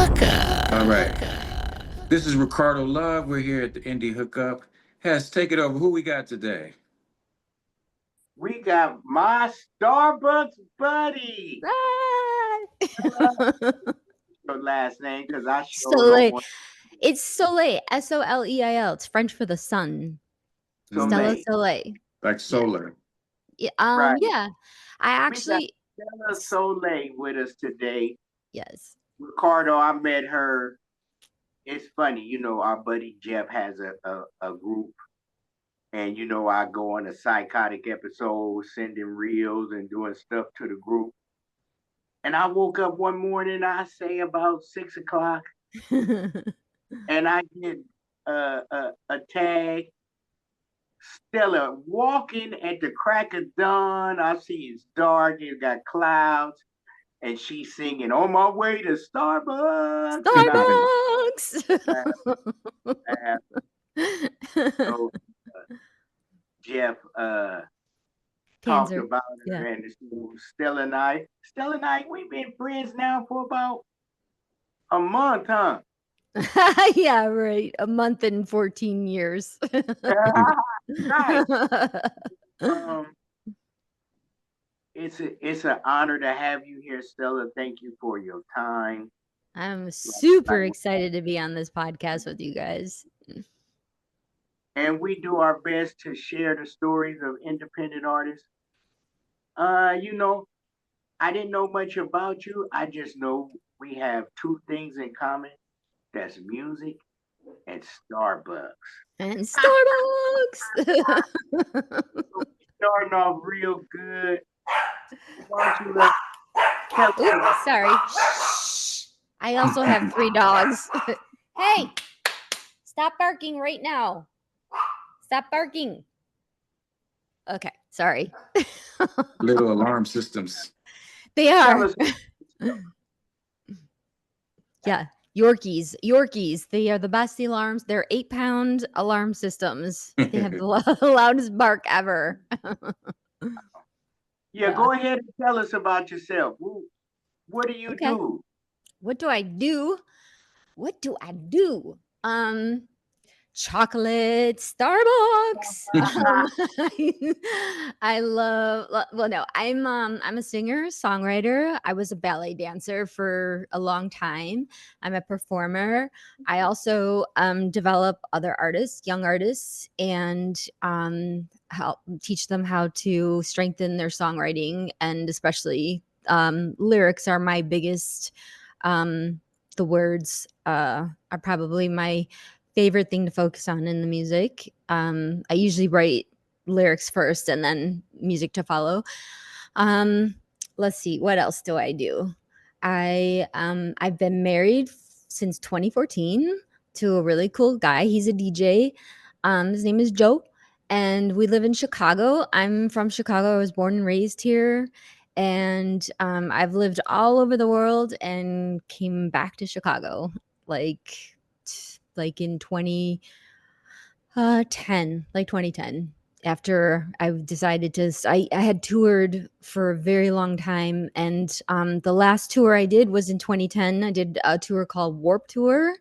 All right. This is Ricardo Love. We're here at the Indy Hookup. Has take it over. Who we got today? We got my Starbucks buddy. Your last name, because I sure don't Soleil. want It's Soleil. Soleil. It's French for the sun. Stella Soleil. Soleil. Like solar. Yeah. Right. Yeah. I We got actually. Stella Soleil with us today. Yes. Ricardo, I met her. It's funny, our buddy Jeff has a group, and I go on a psychotic episode, sending reels and doing stuff to the group. And I woke up one morning, I say about 6 o'clock, and I get a tag. Stella walking at the crack of dawn. I see it's dark, it's got clouds, and she's singing "On My Way to Starbucks." So Jeff talked about her, and Stella and I, we've been friends now for about a month, huh? Yeah, right. A month and 14 years. Right. It's an honor to have you here, Stella. Thank you for your time. I'm super excited to be on this podcast with you guys. And we do our best to share the stories of independent artists. I didn't know much about you. I just know we have two things in common. That's music and Starbucks. And Starbucks! Starting off real good. Oops, sorry. I also have 3 dogs. Hey, stop barking right now. Stop barking. Okay, sorry. Little alarm systems. They are. Yeah, Yorkies. They are the best alarms. They're 8-pound alarm systems. They have the loudest bark ever. Yeah, go ahead and tell us about yourself. What do you do? What do I do? Chocolate Starbucks. I love. Well, no, I'm a singer, songwriter. I was a ballet dancer for a long time. I'm a performer. I also develop other artists, young artists, and help teach them how to strengthen their songwriting, and especially lyrics are my biggest. The words are probably my favorite thing to focus on in the music. I usually write lyrics first and then music to follow. Let's see, what else do I do? I've been married since 2014 to a really cool guy. He's a DJ. His name is Joe, and we live in Chicago. I'm from Chicago. I was born and raised here. And I've lived all over the world and came back to Chicago like in 2010, after I decided to. I had toured for a very long time, and the last tour I did was in 2010. I did a tour called Warp Tour,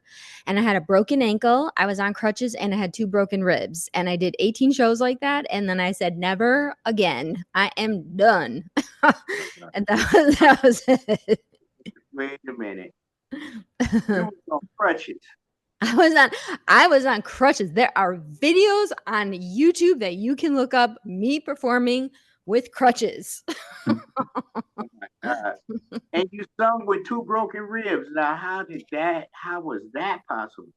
and I had a broken ankle, I was on crutches, and I had 2 broken ribs, and I did 18 shows like that, and then I said never again, I am done. And that was it. Wait a minute. You was on crutches. I was on crutches. There are videos on YouTube that you can look up me performing with crutches. Oh my God. And you sung with 2 broken ribs. Now, how was that possible?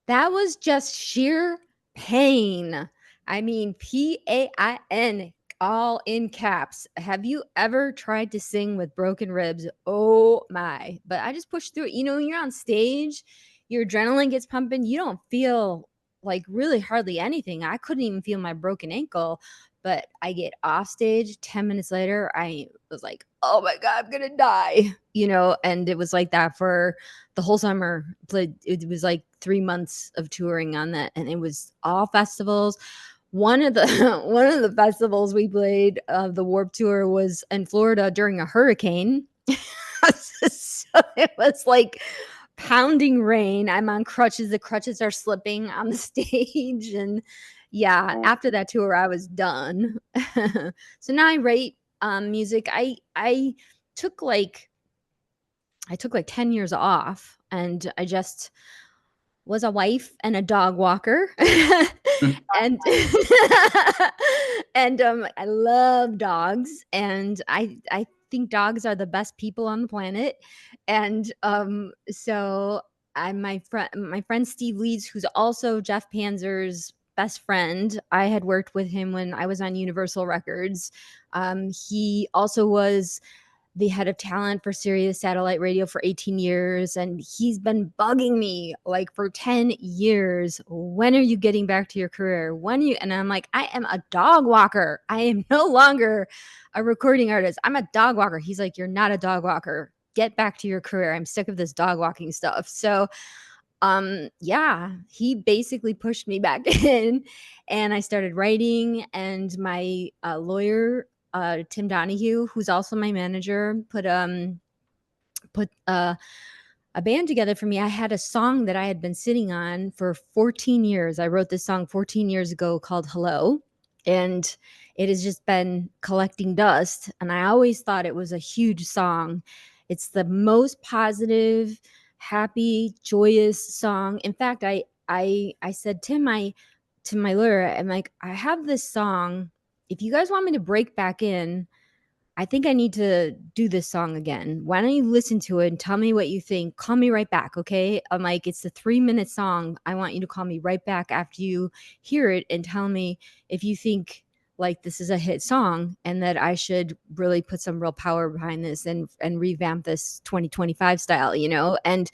That was just sheer pain. I mean, PAIN, all in caps. Have you ever tried to sing with broken ribs? Oh my. But I just pushed through it. When you're on stage, your adrenaline gets pumping. You don't feel like really hardly anything. I couldn't even feel my broken ankle. But I get off stage 10 minutes later, I was like, oh my God, I'm going to die, and it was like that for the whole summer. It was like 3 months of touring on that. And it was all festivals. One of the festivals we played of the Warp Tour was in Florida during a hurricane. So it was like pounding rain. I'm on crutches. The crutches are slipping on the stage. And yeah, after that tour, I was done. So now I write music. I took like 10 years off, and I just was a wife and a dog walker. And and I love dogs, and I think dogs are the best people on the planet. And so my friend Steve Leeds, who's also Jeff Panzer's best friend. I had worked with him when I was on Universal Records. He also was the head of talent for Sirius Satellite Radio for 18 years. And he's been bugging me like for 10 years. When are you getting back to your career? And I'm like, I am a dog walker. I am no longer a recording artist. I'm a dog walker. He's like, you're not a dog walker. Get back to your career. I'm sick of this dog walking stuff. So yeah, he basically pushed me back in, and I started writing. And my lawyer, Tim Donahue, who's also my manager, put a band together for me. I had a song that I had been sitting on for 14 years. I wrote this song 14 years ago called Hello, and it has just been collecting dust. And I always thought it was a huge song. It's the most positive, happy, joyous song. In fact, I said to my lawyer, I'm like, I have this song. If you guys want me to break back in, I think I need to do this song again. Why don't you listen to it and tell me what you think? Call me right back, okay? I'm like, it's a 3-minute song. I want you to call me right back after you hear it and tell me if you think like this is a hit song and that I should really put some real power behind this and revamp this 2025 style, you know? And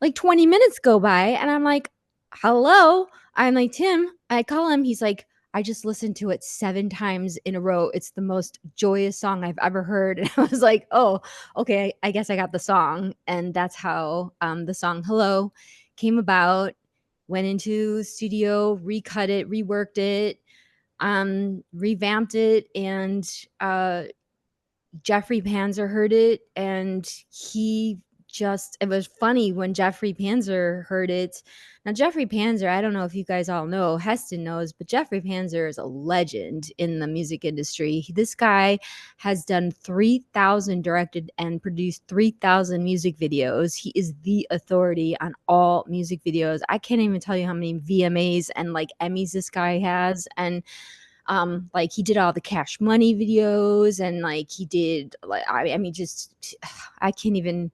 like 20 minutes go by and I'm like, hello? I'm like, Tim, I call him. He's like, I just listened to it 7 times in a row. It's the most joyous song I've ever heard. And I was like, oh, okay, I guess I got the song. And that's how the song Hello came about. Went into studio, recut it, reworked it, revamped it, and Jeffrey Panzer heard it, and it was funny when Jeffrey Panzer heard it. Now, Jeffrey Panzer, I don't know if you guys all know, Heston knows, but Jeffrey Panzer is a legend in the music industry. This guy has done 3,000 directed and produced 3,000 music videos. He is the authority on all music videos. I can't even tell you how many VMAs and like Emmys this guy has. And like he did all the Cash Money videos, and like he did like I mean just I can't even,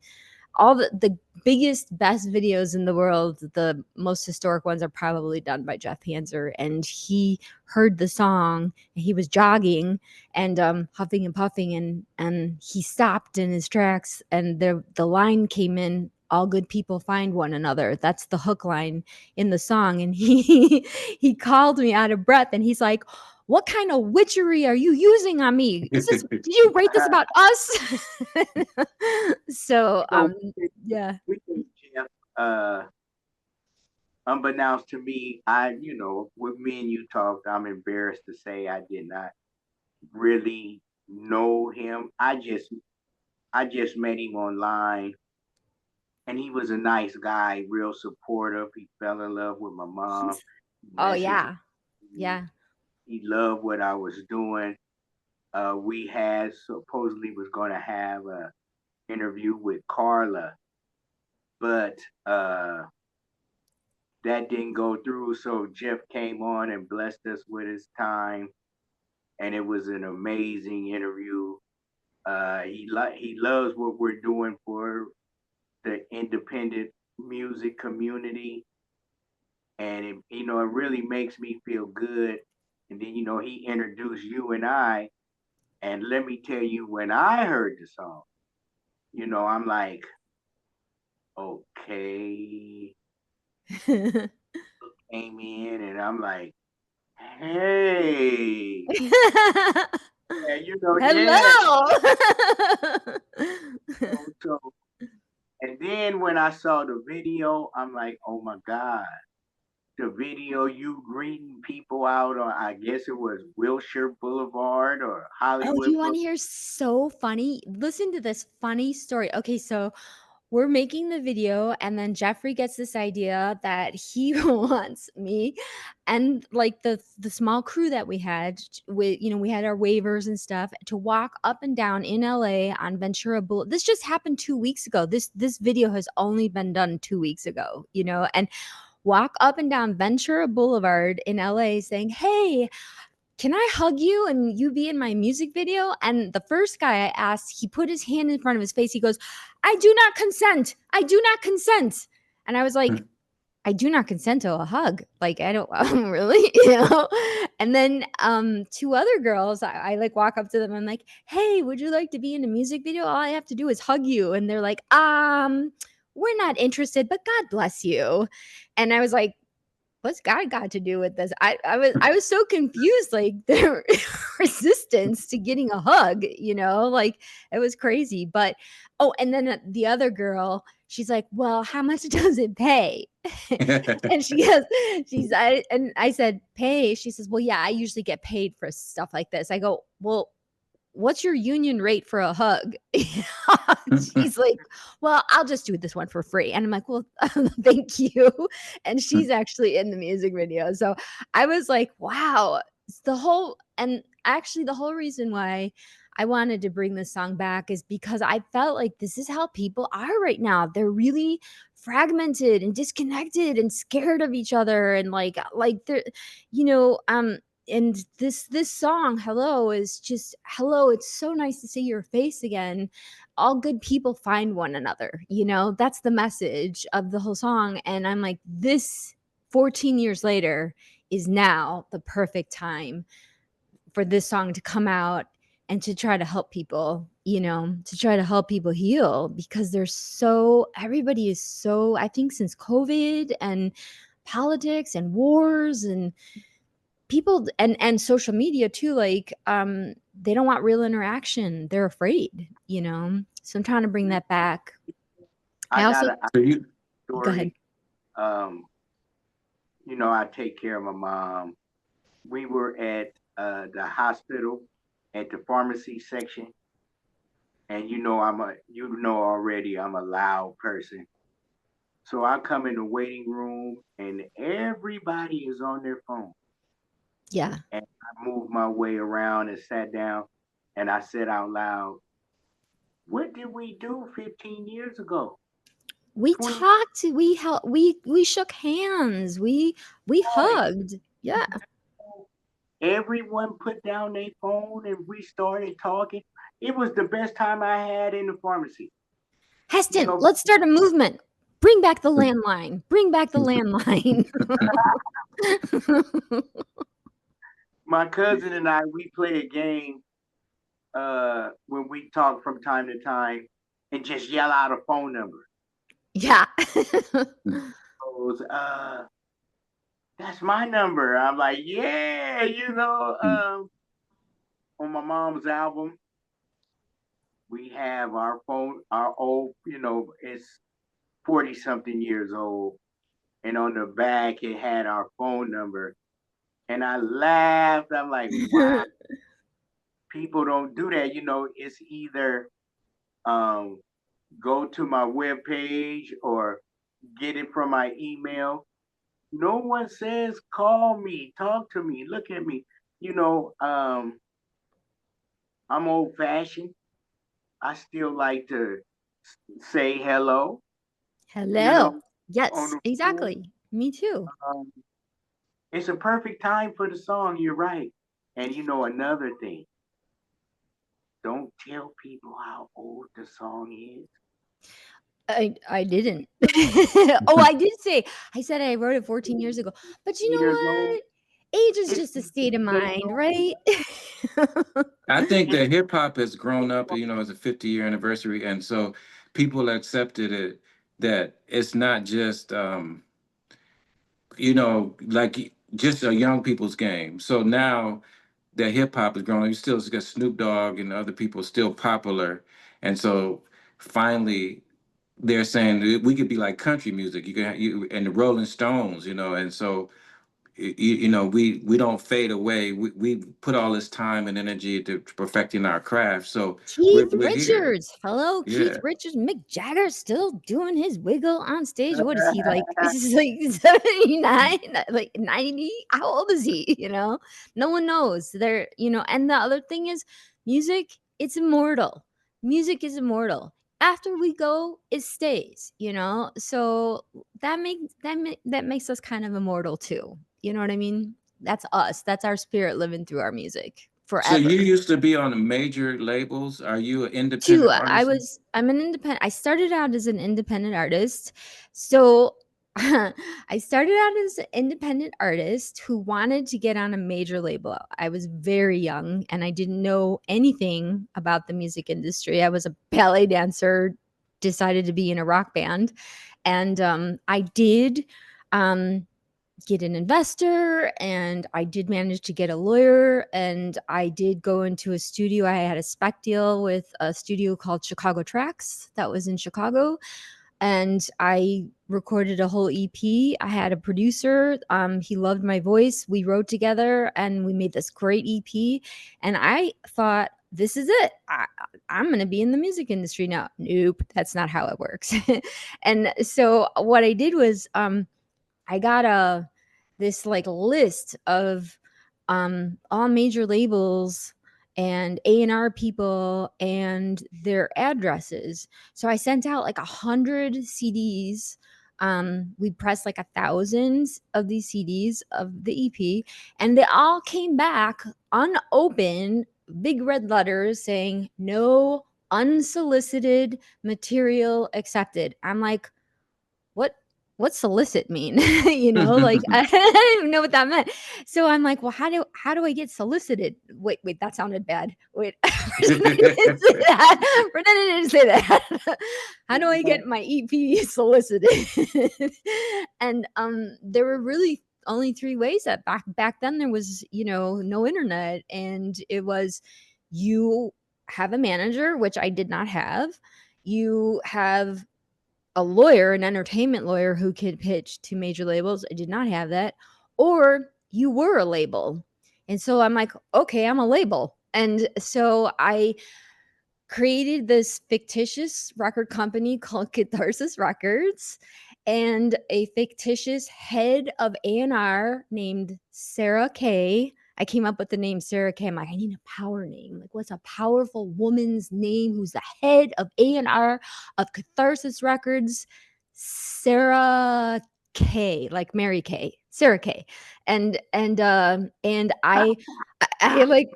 all the biggest best videos in the world, the most historic ones are probably done by Jeff Panzer. And he heard the song and he was jogging and huffing and puffing, and he stopped in his tracks, and the line came in, all good people find one another. That's the hook line in the song. And he called me out of breath and he's like, what kind of witchery are you using on me? Did you write this about us? So yeah. We think, Jeff, unbeknownst to me, with me and you talked, I'm embarrassed to say I did not really know him. I just met him online, and he was a nice guy, real supportive. He fell in love with my mom. Oh yeah. Yeah. He loved what I was doing. We had supposedly was going to have a interview with Carla, but that didn't go through. So Jeff came on and blessed us with his time, and it was an amazing interview. He loves what we're doing for the independent music community, and it really makes me feel good. And then he introduced you and I, and let me tell you, when I heard the song, I'm like, okay. Came in and I'm like, hey. Yeah, hello. Yeah. So, and then when I saw the video, I'm like, oh my God. The video you greeting people out on, I guess it was Wilshire Boulevard or Hollywood. Oh, you want to hear so funny? Listen to this funny story. Okay, so we're making the video, and then Jeffrey gets this idea that he wants me and like the small crew that we had with, you know, we had our waivers and stuff to walk up and down in LA on Ventura Boulevard. This just happened 2 weeks ago. This video has only been done 2 weeks ago, you know, and walk up and down Ventura Boulevard in LA saying, "Hey, can I hug you and you be in my music video?" And the first guy I asked, he put his hand in front of his face. He goes, "I do not consent. I do not consent." And I was like, I do not consent to a hug. Like, I don't really, you know? And then two other girls, I like walk up to them. I'm like, "Hey, would you like to be in a music video? All I have to do is hug you." And they're like, we're not interested, but God bless you. And I was like, what's God got to do with this? I was so confused, like their resistance to getting a hug, you know, like it was crazy. But oh, and then the other girl, she's like, "Well, how much does it pay?" And and I said, "Pay." She says, "Well, yeah, I usually get paid for stuff like this." I go, "Well, what's your union rate for a hug?" She's like, "Well, I'll just do this one for free." And I'm like, "Well, thank you." And she's actually in the music video. So I was like, wow, it's the whole reason why I wanted to bring this song back is because I felt like this is how people are right now. They're really fragmented and disconnected and scared of each other, and like they're, you know, and this song, Hello, is just hello, it's so nice to see your face again. All good people find one another, you know, that's the message of the whole song. And I'm like, this 14 years later is now the perfect time for this song to come out and to try to help people, you know, to try to help people heal, because everybody is so, I think since COVID and politics and wars and people and social media too, like they don't want real interaction, they're afraid, you know. So I'm trying to bring that back. I also So you, go ahead. story. You know, I take care of my mom. We were at the hospital at the pharmacy section, and you know already I'm a loud person. So I come in the waiting room and everybody is on their phone. Yeah, And I moved my way around and sat down and I said out loud, "What did we do 15 years ago? we 20 talked, we helped, we shook hands, we hugged. Yeah. Everyone put down their phone and we started talking. It was the best time I had in the pharmacy. You Heston, know, let's start a movement. Bring back the landline. Bring back the landline. my cousin and I, we play a game when we talk from time to time and just yell out a phone number. Yeah. Goes, that's my number. I'm like, yeah, you know, on my mom's album, we have our phone, our old, you know, it's 40 something years old. And on the back, it had our phone number. And I laughed. I'm like, wow, people don't do that. You know, it's either um, go to my webpage or get it from my email. No one says, call me, talk to me, look at me. You know, I'm old fashioned. I still like to say hello, you know, Hello. on Yes, the phone. exactly. Me too. Um, it's a perfect time for the song. You're right. And you know, another thing, don't tell people how old the song is. I didn't. Oh, I did say, I said I wrote it 14 years ago. But you know Years old. what? Age is It's just a state of years mind, old. right? I think It's that hip hop has grown up, you know, as a 50-year anniversary, and so people accepted it that it's not just you know, like just a young people's game. So now that hip hop is growing, you still got Snoop Dogg and other people still popular, and so finally they're saying that we could be like country music. You can you and the Rolling Stones, you know, and so you know, we don't fade away. We put all this time and energy to perfecting our craft. So Keith we're here. Richards, hello, Keith Yeah. Richards. Mick Jagger still doing his wiggle on stage. What is he like? He's like 79, like 90. How old is he? You know, no one knows. There, you know, and the other thing is music, it's immortal. Music is immortal. After we go, it stays, you know. So that makes us kind of immortal too. You know what I mean? That's us. That's our spirit living through our music So forever. you used to be on the major labels. Are you an Too. independent artist? I'm an independent. I started out as an independent artist. So I started out as an independent artist who wanted to get on a major label. I was very young and I didn't know anything about the music industry. I was a ballet dancer, decided to be in a rock band. And I did get an investor, and I did manage to get a lawyer, and I did go into a studio. I had a spec deal with a studio called Chicago Tracks that was in Chicago, and I recorded a whole EP. I had a producer. He loved my voice. We wrote together and we made this great EP. And I thought, this is it. I'm going to be in the music industry now. Nope, that's not how it works. And so what I did was I got this like list of all major labels and A&R people and their addresses. So I sent out like 100 CDs. We pressed like 1,000 of these CDs of the EP, and they all came back unopened, big red letters saying no unsolicited material accepted. I'm like, what solicit mean? You know, like I didn't even know what that meant. So I'm like, well, how do I get solicited? Wait, that sounded bad. Wait, pretend I didn't say that. Pretend I didn't say that. How do I get my EP solicited? And there were really only three ways. That back then there was, you know, no internet, and it was you have a manager, which I did not have. You have a lawyer, an entertainment lawyer who could pitch to major labels. I did not have that. Or you were a label. And so I'm like, okay, I'm a label. And so I created this fictitious record company called Catharsis Records, and a fictitious head of A&R named Sarah Kay. I came up with the name Sarah Kay. I'm like, I need a power name. Like, what's a powerful woman's name who's the head of A&R of Catharsis Records? Sarah Kay, like Mary Kay, Sarah Kay. And I like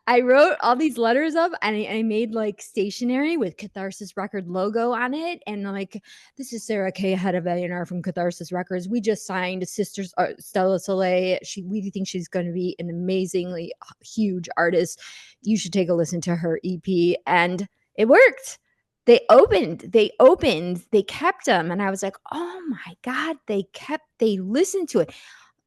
I wrote all these letters up, and I made like stationery with Catharsis Record logo on it, and I'm like, this is Sarah Kay, head of A&R from Catharsis Records. We just signed Sister Stella Soleil. We think she's going to be an amazingly huge artist. You should take a listen to her EP. And it worked. They opened, they kept them. And I was like, oh my God, they listened to it.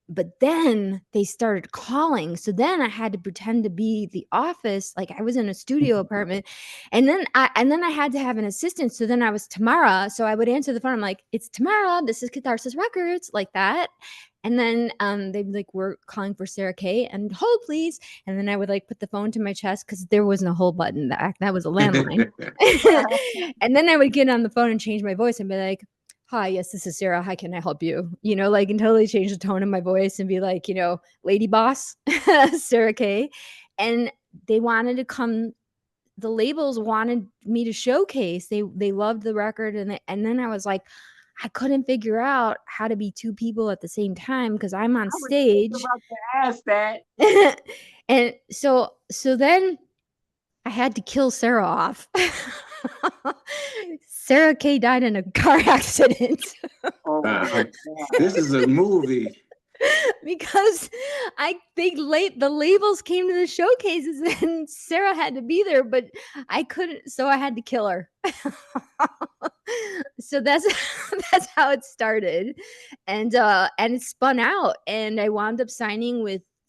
But then they started calling. So then I had to pretend to be the office. Like I was in a studio apartment. And then I had to have an assistant. So then I was Tamara. So I would answer the phone. I'm like, it's Tamara. This is Catharsis Records, like that. And then they'd be like, we're calling for Sarah Kay, and hold please. And then I would like put the phone to my chest because there wasn't a hold button. That was a landline. And then I would get on the phone and change my voice and be like, hi, yes, this is Sarah. How can I help you? You know, like, and totally change the tone of my voice and be like, you know, lady boss, Sarah Kay. And they wanted to come. The labels wanted me to showcase. They loved the record, and then I was like, I couldn't figure out how to be two people at the same time because I'm on stage. I was about to ask that. And so then I had to kill Sarah off. Sarah Kay died in a car accident. Oh my God. This is a movie. Because the labels came to the showcases and Sarah had to be there, but I couldn't, so I had to kill her. So that's how it started. And it spun out, and I wound up signing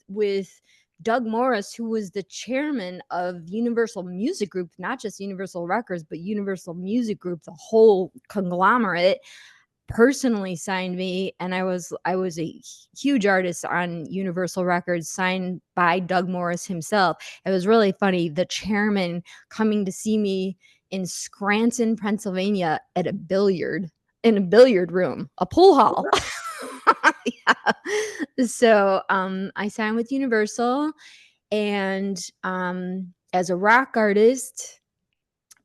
with Doug Morris, who was the chairman of Universal Music Group, not just Universal Records, but Universal Music Group, the whole conglomerate. personally signed me, and I was a huge artist on Universal Records, signed by Doug Morris himself. It was really funny. The chairman coming to see me in Scranton, Pennsylvania, at in a billiard room, a pool hall. Yeah. So I signed with Universal, and as a rock artist,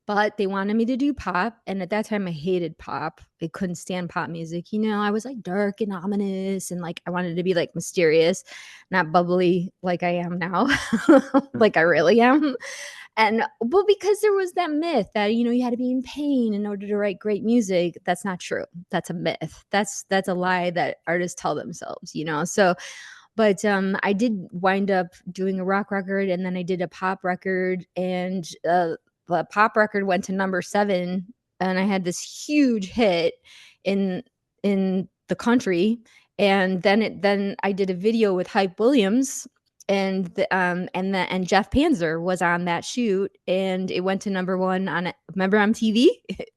but they wanted me to do pop, and at that time I hated pop. I couldn't stand pop music. I was like dark and ominous, and like I wanted to be like mysterious, not bubbly like I am now, like I really am. And well, because there was that myth that you had to be in pain in order to write great music. That's not true. That's a myth. That's a lie that artists tell themselves. So, but I did wind up doing a rock record, and then I did a pop record, and the pop record went to number 7, and I had this huge hit in the country. And then I did a video with Hype Williams, and and Jeff Panzer was on that shoot, and it went to number 1 on, remember, MTV.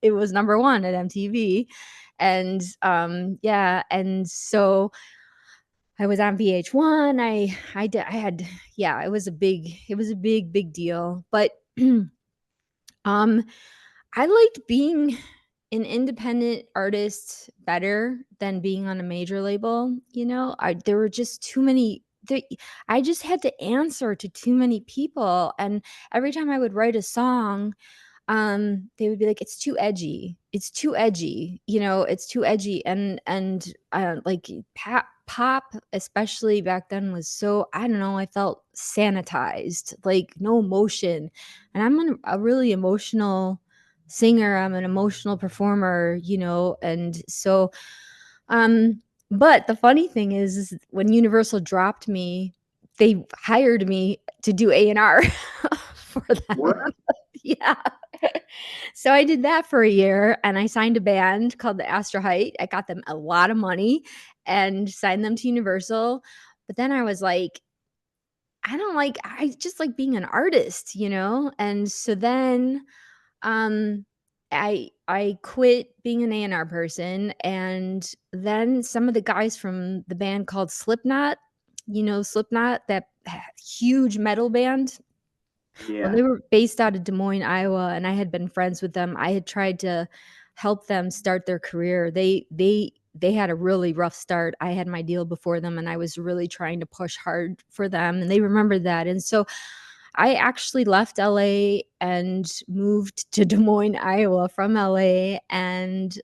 It was number 1 at MTV. And yeah, and so I was on VH1. Yeah, it was a big deal. But I liked being an independent artist better than being on a major label. There were just too many. I just had to answer to too many people, and every time I would write a song, they would be like, "It's too edgy. It's too edgy. It's too edgy." And like pop, especially back then, was so, I don't know. I felt sanitized, like no emotion, and I'm a really emotional singer. I'm an emotional performer, and so but the funny thing is when Universal dropped me, they hired me to do A&R for them. What? Yeah. So I did that for a year, and I signed a band called the Astro Height. I got them a lot of money and signed them to Universal. But then I was like, I just like being an artist, And so then I quit being an A&R person, and then some of the guys from the band called Slipknot, Slipknot, that huge metal band. Well, Yeah. they were based out of Des Moines, Iowa, and I had been friends with them. I had tried to help them start their career. They had a really rough start. I had my deal before them, and I was really trying to push hard for them, and they remembered that. And so I actually left LA and moved to Des Moines, Iowa from LA, and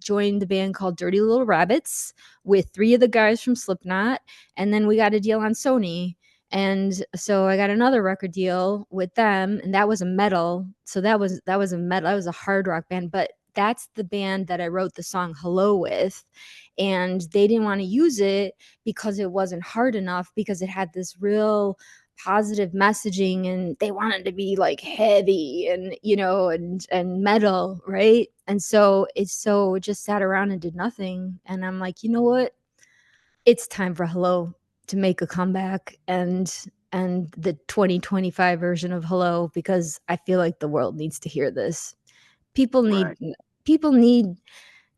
joined the band called Dirty Little Rabbits with 3 of the guys from Slipknot. And then we got a deal on Sony. And so I got another record deal with them, and that was a metal. So that was a metal. That was a hard rock band, but that's the band that I wrote the song Hello with. And they didn't want to use it because it wasn't hard enough, because it had this real positive messaging, and they wanted to be like heavy and and metal, right? And so it just sat around and did nothing. And I'm like, you know what? It's time for Hello to make a comeback, and the 2025 version of Hello, because I feel like the world needs to hear this. People need Right. people need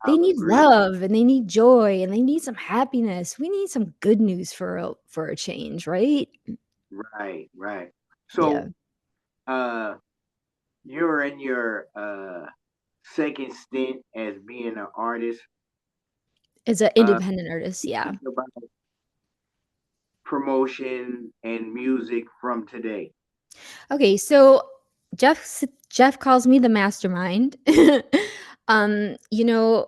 I they need agree. love, and they need joy, and they need some happiness. We need some good news for a change, right? Right. Right. Yeah. So, you're in your second stint as being an artist. As an Uh, independent artist, yeah. think about promotion and music from today. Okay, so Jeff calls me the mastermind. um, you know,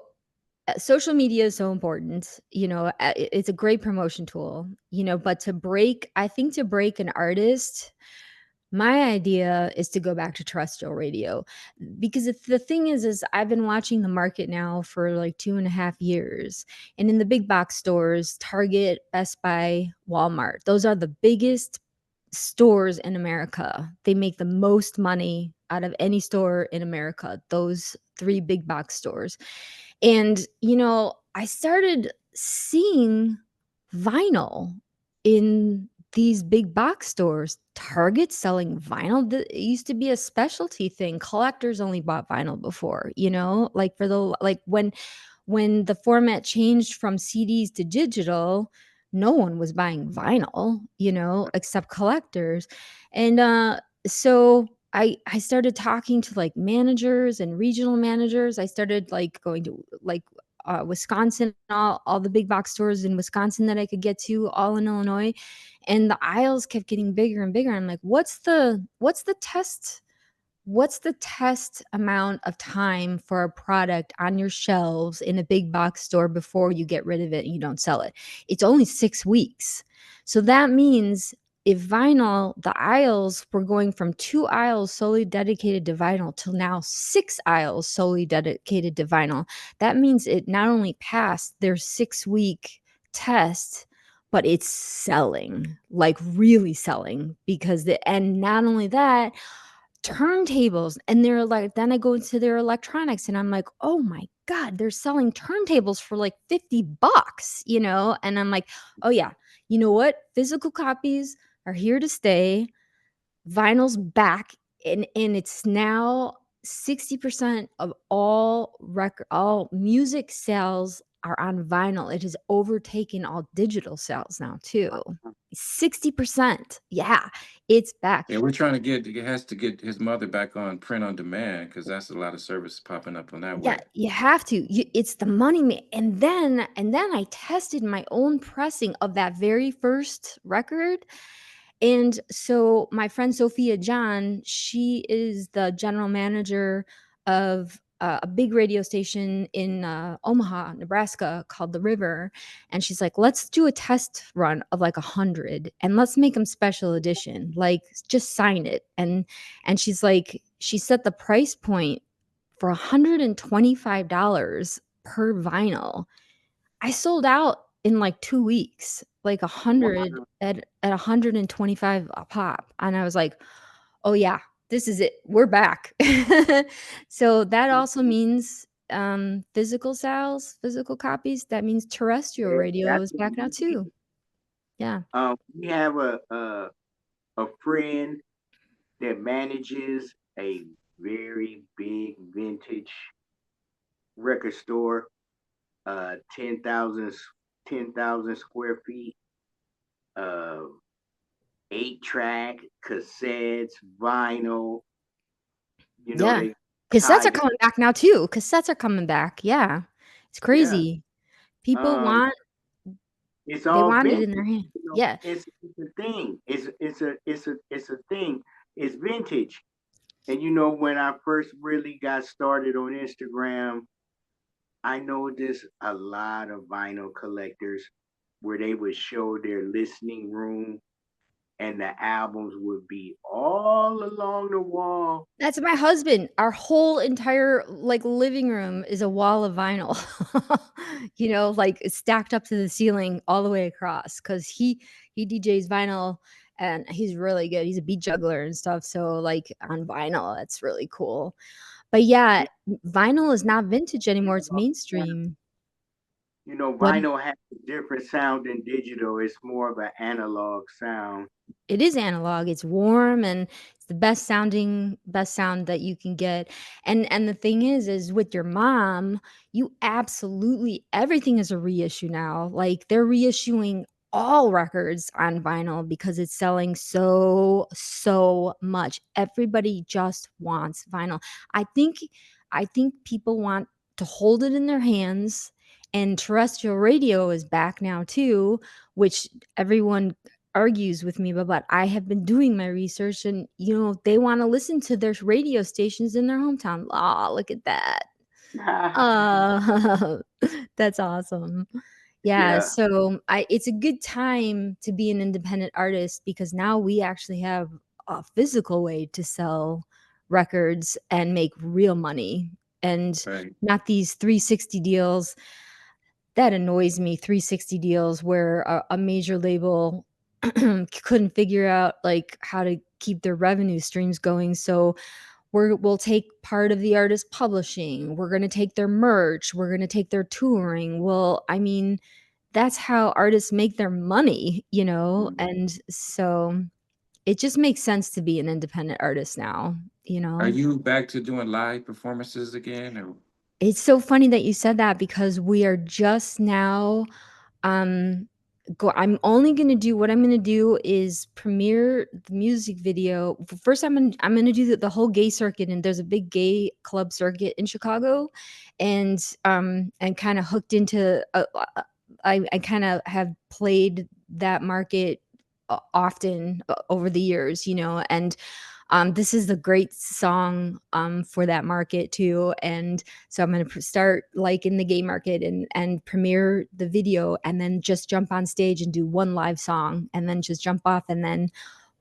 social media is so important. It's a great promotion tool. But I think to break an artist, my idea is to go back to terrestrial radio, because the thing is I've been watching the market now for like 2.5 years, and in the big box stores, Target, Best Buy, Walmart, those are the biggest stores in America. They make the most money out of any store in America, those 3 big box stores. And, I started seeing vinyl in these big box stores. Target selling vinyl. It used to be a specialty thing. Collectors only bought vinyl before, like for the, like when the format changed from CDs to digital, no one was buying vinyl, except collectors. And so I started talking to like managers and regional managers. I started like going to like Wisconsin, all the big box stores in Wisconsin that I could get to, all in Illinois, and the aisles kept getting bigger and bigger. I'm like, what's the test amount of time for a product on your shelves in a big box store before you get rid of it and you don't sell it? It's only 6 weeks. So that means if vinyl, the aisles were going from 2 aisles solely dedicated to vinyl to now 6 aisles solely dedicated to vinyl. That means it not only passed their 6-week test, but it's selling, like really selling, and not only that, turntables. And they're like, then I go into their electronics and I'm like, oh my God, they're selling turntables for like $50, and I'm like, oh yeah, you know what, physical copies are here to stay, vinyl's back, and it's now 60% of all music sales are on vinyl. It has overtaken all digital sales now too. 60%. Yeah, it's back. Yeah, we're trying to it has to get his mother back on print on demand because that's a lot of service popping up on that Yeah, way. you have to. It's the money. And then I tested my own pressing of that very first record. And so my friend Sophia John, she is the general manager of a big radio station in Omaha, Nebraska called The River. And she's like, let's do a test run of like 100 and let's make them special edition. Like, just sign it. And she's like, she set the price point for $125 per vinyl. I sold out in like 2 weeks, like 100 at 125 a pop. And I was like, oh yeah, this is it. We're back. So that also means physical sales, physical copies. That means terrestrial radio is back now too. Yeah. We have a friend that manages a very big vintage record store, 10,000 square feet, uh, 8-track, cassettes, vinyl. Yeah. They Cassettes are tied. coming back now too. Cassettes are coming back. Yeah. It's Yeah. crazy. People It's they all want it vintage. in their hand. Yeah. It's a thing. It's a thing. It's vintage. And when I first really got started on Instagram, I noticed a lot of vinyl collectors where they would show their listening room and the albums would be all along the wall. That's my husband. Our whole entire like living room is a wall of vinyl. Like it's stacked up to the ceiling all the way across cuz he DJs vinyl and he's really good. He's a beat juggler and stuff. So like on vinyl, that's really cool. But yeah, vinyl is not vintage anymore. It's mainstream. What Vinyl has a different sound than digital. It's more of an analog sound. it is analog, it's warm, and it's the best sound that you can get. And the thing is with your mom, you absolutely, everything is a reissue now. Like they're reissuing all records on vinyl because it's selling so much. Everybody just wants vinyl. I think people want to hold it in their hands, and terrestrial radio is back now too, which everyone argues with me about. I have been doing my research, and they want to listen to their radio stations in their hometown. Oh, look at that. That's awesome. Yeah, Yeah. so it's a good time to be an independent artist because now we actually have a physical way to sell records and make real money, and Right. not these 360 deals. That annoys me. 360 deals where a major label couldn't figure out like how to keep their revenue streams going. So we'll take part of the artist publishing. We're going to take their merch. We're going to take their touring. Well, I mean, that's how artists make their money. And so it just makes sense to be an independent artist now. Are you back to doing live performances again? Or It's so funny that you said that because we are just now I'm only going to do what I'm going to do is premiere the music video. First I'm going to do the whole gay circuit, and there's a big gay club circuit in Chicago, and kind of hooked into I kind of have played that market often over the years, and this is a great song for that market too. And so I'm going to start like in the gay market and premiere the video, and then just jump on stage and do one live song, and then just jump off, and then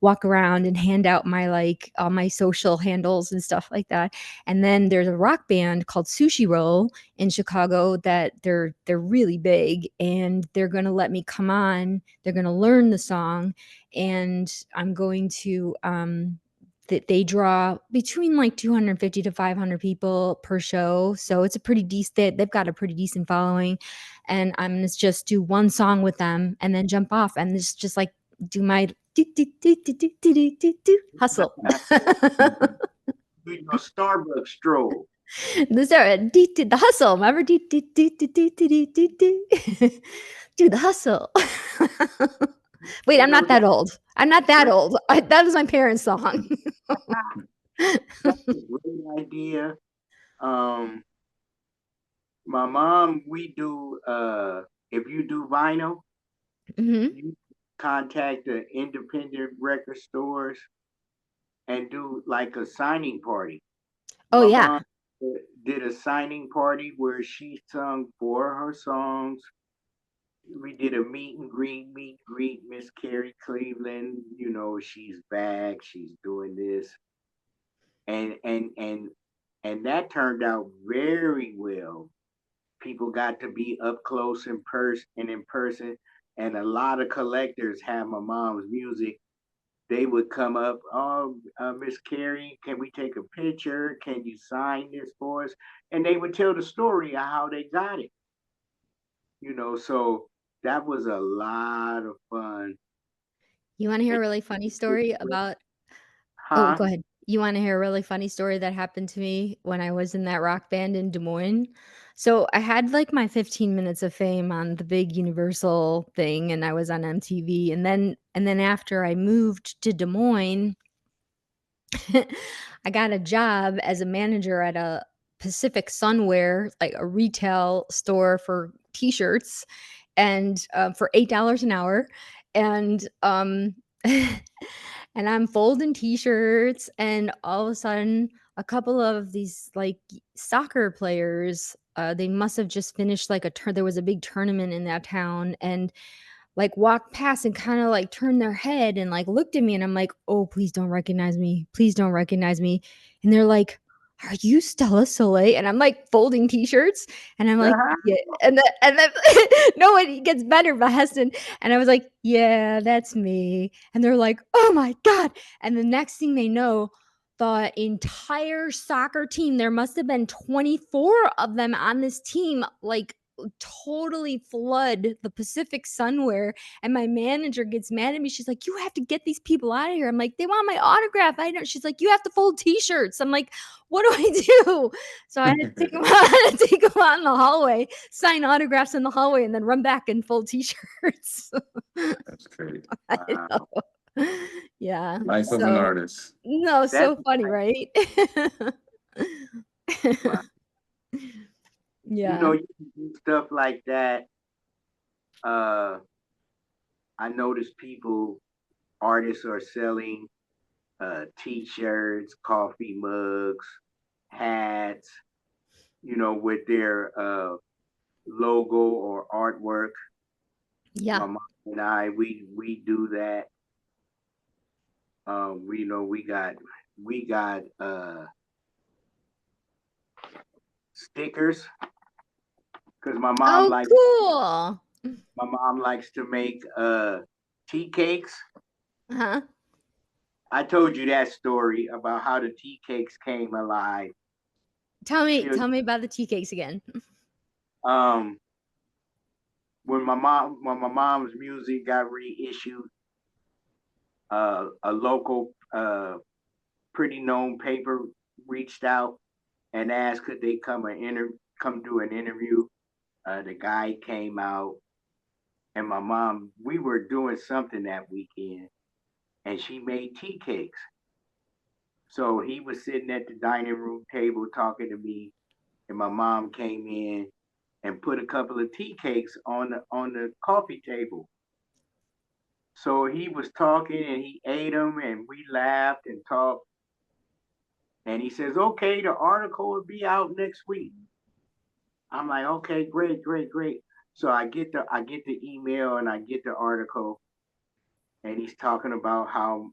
walk around and hand out my all my social handles and stuff like that. And then there's a rock band called Sushi Roll in Chicago that they're really big, and they're going to let me come on. They're going to learn the song, and I'm going to that they draw between like 250 to 500 people per show. So it's a pretty decent, they've got a pretty decent following. And I'm going to just do one song with them and then jump off, and just like do my hustle. Do your Starbucks stroll. The hustle. Remember? Do the hustle. Wait, I'm not that old. I'm not that old. That was my parents' song. That's a great idea. My mom, we do if you do vinyl, you contact the independent record stores and do like a signing party. Oh My yeah. mom did a signing party where she sung 4 of her songs. We did a meet and greet, Miss Carrie Cleveland. You know, she's back, she's doing this. And that turned out very well. People got to be up close in person, and a lot of collectors have my mom's music. They would come up, oh, Miss Carrie, can we take a picture? Can you sign this for us? And they would tell the story of how they got it. So that was a lot of fun. You want to hear a really funny story about? Oh, Huh? go ahead. You want to hear a really funny story that happened to me when I was in that rock band in Des Moines? So I had like my 15 minutes of fame on the big Universal thing, and I was on MTV. And then after I moved to Des Moines, I got a job as a manager at a Pacific Sunwear, like a retail store for t-shirts, and for $8 an hour. And and I'm folding t-shirts, and all of a sudden a couple of these like soccer players, they must have just finished like there was a big tournament in that town, and like walked past and kind of like turned their head and like looked at me, and I'm like, "Oh, please don't recognize me. Please don't recognize me." And they're like, "Are you Stella Soleil?" And I'm like folding t-shirts, and I'm like, "Yeah." And then no, it gets better, but Heston. And I was like, "Yeah, that's me." And they're like, "Oh my God." And the next thing they know, the entire soccer team, there must have been 24 of them on this team, like totally flood the Pacific Sunwear. And my manager gets mad at me. She's like, "You have to get these people out of here." I'm like, "They want my autograph." I know. She's like, "You have to fold t-shirts." I'm like, "What do I do?" So I had to take them out, in the hallway, sign autographs in the hallway, and then run back and fold t-shirts. That's great. I Wow. know. Yeah. Life of an So artist. no, That's so funny, right? wow. Yeah. You can do stuff like that. Uh, I noticed artists are selling t-shirts, coffee mugs, hats, with their logo or artwork. Yeah. My mom and I, we do that. We got stickers because Oh, cool. my mom likes to make tea cakes. Uh-huh. I told you that story about how the tea cakes came alive. Tell me She tell me about the tea cakes again. um when my mom's music got reissued, a local pretty known paper reached out and asked could they come and come do an interview. The guy came out, and my mom, we were doing something that weekend, and she made tea cakes. So he was sitting at the dining room table talking to me, and my mom came in and put a couple of tea cakes on the coffee table. So he was talking and he ate them, and we laughed and talked. And he says, "Okay, the article will be out next week." I'm like, "Okay, great, great, great." So I get the email and I get the article, and he's talking about how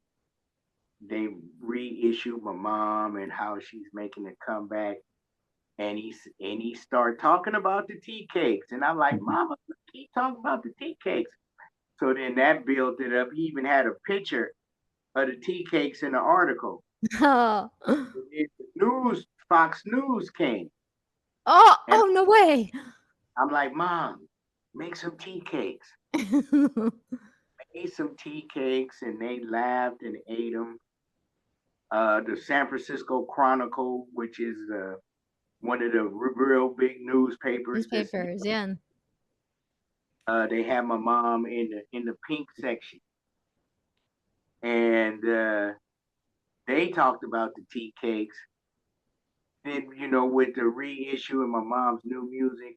they reissued my mom and how she's making a comeback. And he started talking about the tea cakes, and I'm like, "Mama, keep talking about the tea cakes." So then that built it up. He even had a picture of the tea cakes in the article. Oh. And then the news, Fox News came, Oh, and oh, no way. I'm like, "Mom, make some tea cakes." Ate some tea cakes, and they laughed and ate them. The San Francisco Chronicle, which is one of the real big newspapers, Newspapers, yeah. they had my mom in the pink section, and they talked about the tea cakes. Then, with the reissue of my mom's new music,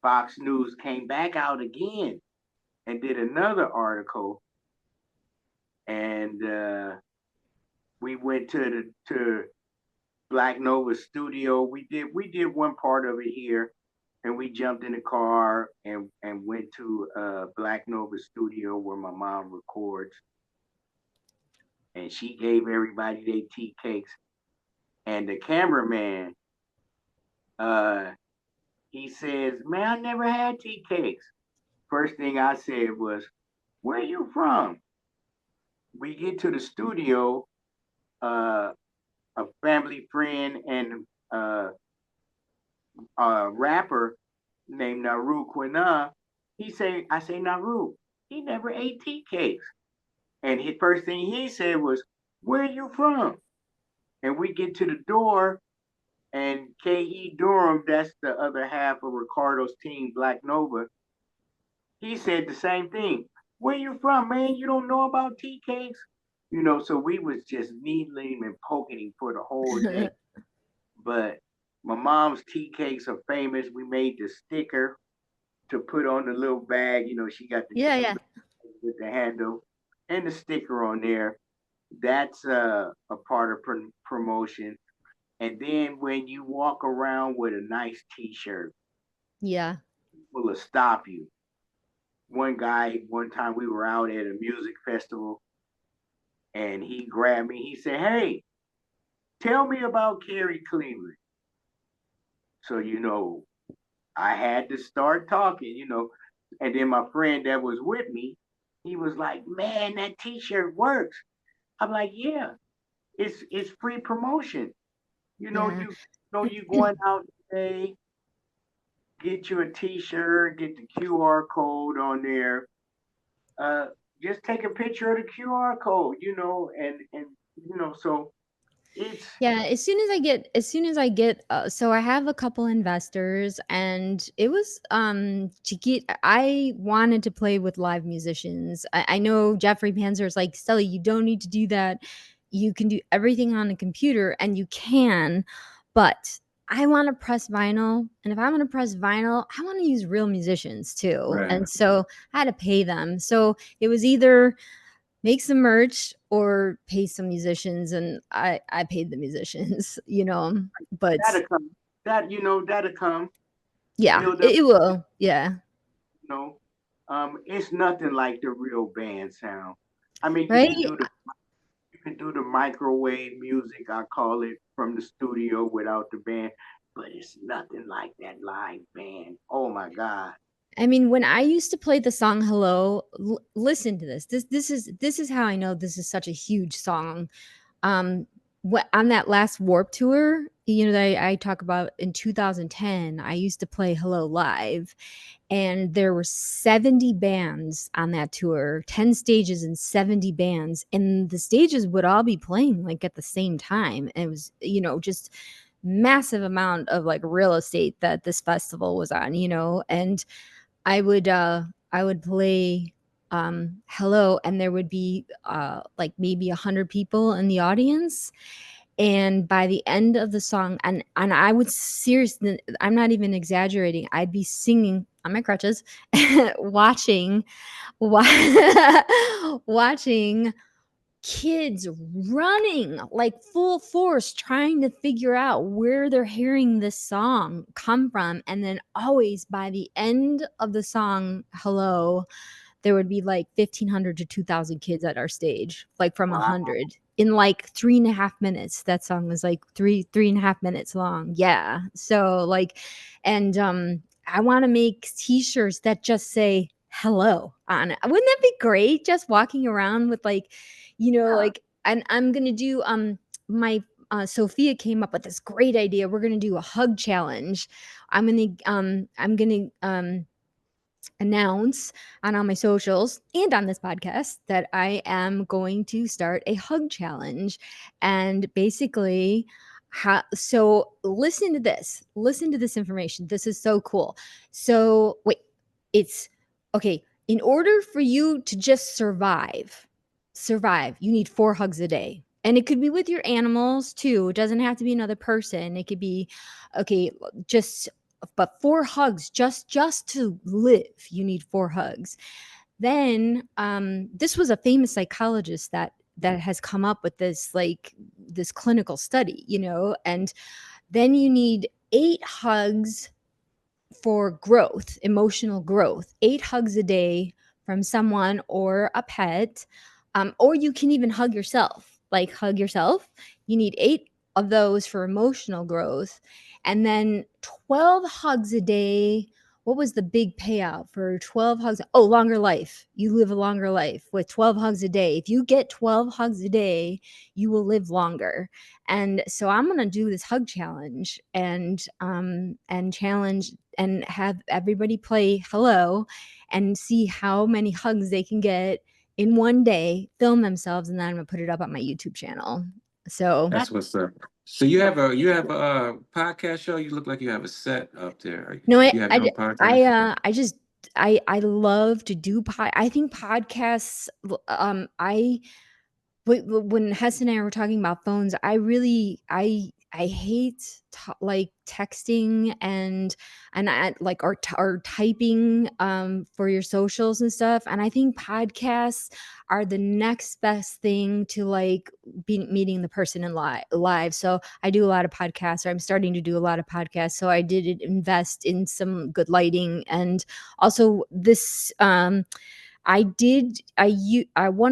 Fox News came back out again and did another article, and we went to Black Nova's studio. We did one part of it here, and we jumped in the car and went to Black Nova's studio where my mom records, and she gave everybody their tea cakes. And the cameraman, he says, "Man, I never had tea cakes." First thing I said was, "Where you from?" We get to the studio, uh, a family friend and a rapper named Naru Quina. I say, "Naru, he never ate tea cakes." And his first thing he said was, "Where you from?" And we get to the door, and K.E. Durham, that's the other half of Ricardo's team, Black Nova, he said the same thing. "Where you from, man? You don't know about tea cakes?" So we was just needling him and poking him for the whole day. But my mom's tea cakes are famous. We made the sticker to put on the little bag. She got the Yeah, tea yeah. with the handle and the sticker on there. That's a part of promotion. And then when you walk around with a nice T-shirt, Yeah. people will stop you. One guy, one time we were out at a music festival, and he grabbed me. He said, "Hey, tell me about Carrie Cleveland." So, I had to start talking. And then my friend that was with me, he was like, "Man, that T-shirt works." I'm like, "Yeah, it's free promotion. Yeah. You going out today, get you a T-shirt, get the QR code on there. Uh, just take a picture of the QR code, and so it's Yeah, as soon as I get so I have a couple investors, and it was to get I wanted to play with live musicians. I know Jeffrey Panzer is like, "Stella, you don't need to do that. You can do everything on a computer," and you can, but I want to press vinyl, and if I want to press vinyl, I want to use real musicians too. Right. And so I had to pay them. So it was either make some merch or pay some musicians, and I paid the musicians, but that'll come. That'll come. yeah, Build up. it will. Yeah. You know, it's nothing like the real band sound. I mean, Right. you can do the microwave music, I call it, from the studio without the band, but it's nothing like that live band. Oh my God. I mean, when I used to play the song "Hello," listen to this. This is how I know this is such a huge song. What on that last Warp tour, that I talk about in 2010, I used to play "Hello" live, and there were 70 bands on that tour, 10 stages and 70 bands, and the stages would all be playing like at the same time. And it was, just massive amount of like real estate that this festival was on, and I would play hello, and there would be like maybe 100 people in the audience, and by the end of the song, and I would seriously, I'm not even exaggerating, I'd be singing on my crutches watching watching kids running like full force trying to figure out where they're hearing this song come from. And then always by the end of the song hello, there would be like 1,500 to 2,000 kids at our stage, like from Wow. 100 in like 3.5 minutes. That song was like 3.5 minutes long. Yeah. So like, and I want to make t-shirts that just say hello on it. Wouldn't that be great? Just walking around with like, like, and I'm gonna do my Sophia came up with this great idea. We're gonna do a hug challenge. I'm gonna announce on all my socials and on this podcast that I am going to start a hug challenge. And basically, so listen to this information. This is so cool. So wait, it's okay. In order for you to just survive, you need 4 hugs a day. And it could be with your animals too. It doesn't have to be another person. It could be, okay, just, but 4 hugs just to live. You need 4 hugs. Then this was a famous psychologist that has come up with this, like this clinical study, and then you need 8 hugs for growth, emotional growth, 8 hugs a day from someone or a pet, or you can even hug yourself, like hug yourself. You need 8 of those for emotional growth, and then 12 hugs a day. What was the big payout for 12 hugs? Oh, longer life. You live a longer life with 12 hugs a day. If you get 12 hugs a day, you will live longer. And so I'm going to do this hug challenge and challenge and have everybody play hello and see how many hugs they can get in one day, film themselves, and then I'm going to put it up on my YouTube channel. So That's what's up. So you have a podcast show. You look like you have a set up there. no, You have your own podcast. I love to do I think podcasts, when Hess and I were talking about phones, I hate like texting and I, like or typing for your socials and stuff. And I think podcasts are the next best thing to like meeting the person in live. So I do a lot of podcasts, or I'm starting to do a lot of podcasts. So I did invest in some good lighting, and also this one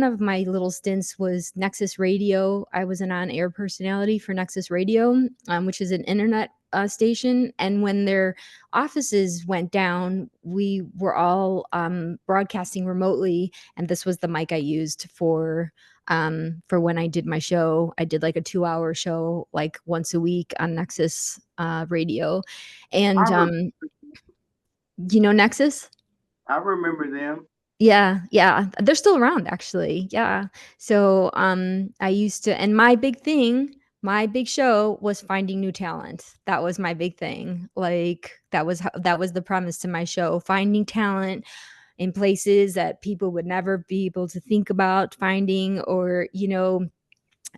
of my little stints was Nexus Radio. I was an on-air personality for Nexus Radio, which is an internet station. And when their offices went down, we were all broadcasting remotely. And this was the mic I used for when I did my show. I did like a 2-hour show, like once a week on Nexus Radio. And Nexus? I remember them. Yeah, they're still around actually. Yeah. So I used to, and my big show was finding new talent. That was my big thing. Like that was the premise to my show, finding talent in places that people would never be able to think about finding, or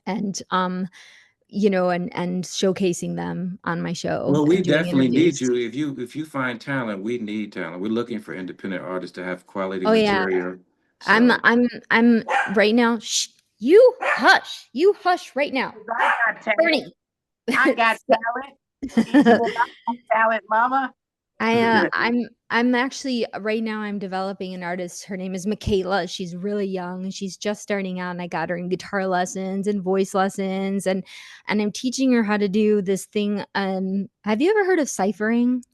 and and showcasing them on my show Well, we and doing definitely need interviews. you. If you find talent, we need talent. We're looking for independent artists to have quality Oh yeah. material. I'm So I'm right now. Shh, you hush. You hush right now. I got talent. Bernie. I got talent. Even if I got talent, mama. I'm actually right now I'm developing an artist. Her name is Michaela. She's really young. She's just starting out, and I got her in guitar lessons and voice lessons, and I'm teaching her how to do this thing. Have you ever heard of ciphering?